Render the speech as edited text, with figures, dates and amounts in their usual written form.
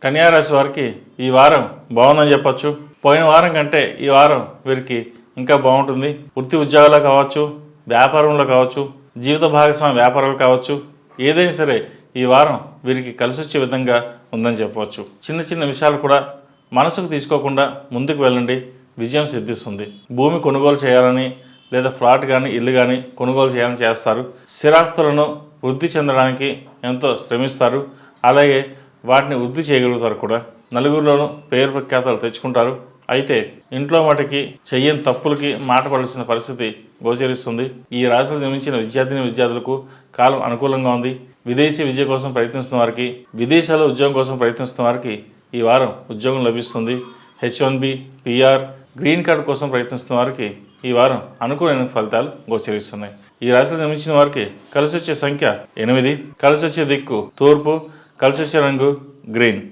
కన్యా రాశి వారికి ఈ వారం బాగుందని చెప్పొచ్చు. పోయిన వారం కంటే ఈ వారం వీరికి ఇంకా బాగుంటుంది. వృత్తి ఉద్యోగాల్లో కావచ్చు, వ్యాపారంలో కావచ్చు, జీవిత భాగస్వామి వ్యాపారాలు కావచ్చు, ఏదైనా సరే ఈ వారం వీరికి కలిసి వచ్చే విధంగా ఉందని చెప్పవచ్చు. చిన్న చిన్న విషయాలు కూడా మనసుకు తీసుకోకుండా ముందుకు వెళ్ళండి, విజయం సిద్ధిస్తుంది. భూమి కొనుగోలు చేయాలని లేదా ఫ్లాట్ కానీ ఇల్లు కానీ కొనుగోలు చేయాలని చేస్తారు. స్థిరాస్తులను వృద్ధి చెందడానికి ఎంతో శ్రమిస్తారు. అలాగే వాటిని వృద్ధి చేయగలుగుతారు కూడా. నలుగురిలోనూ పేరు ప్రఖ్యాతలు తెచ్చుకుంటారు. అయితే ఇంట్లో మటుకి చెయ్యని తప్పులకి మాట పడాల్సిన పరిస్థితి గోచరిస్తుంది. ఈ రాశిలో జన్మించిన విద్యార్థులకు కాలం అనుకూలంగా ఉంది. విదేశీ విద్య కోసం ప్రయత్నిస్తున్న వారికి, విదేశాల్లో ఉద్యోగం కోసం ప్రయత్నిస్తున్న వారికి ఈ వారం ఉద్యోగం లభిస్తుంది. H1B, PR, గ్రీన్ కార్డు కోసం ప్రయత్నిస్తున్న వారికి ఈ వారం అనుకూలమైన ఫలితాలు గోచరిస్తున్నాయి. ఈ రాశిలో జన్మించిన వారికి కలిసి వచ్చే సంఖ్య 8, కలిసి వచ్చే దిక్కు తూర్పు, కలిసి వచ్చే రంగు గ్రీన్.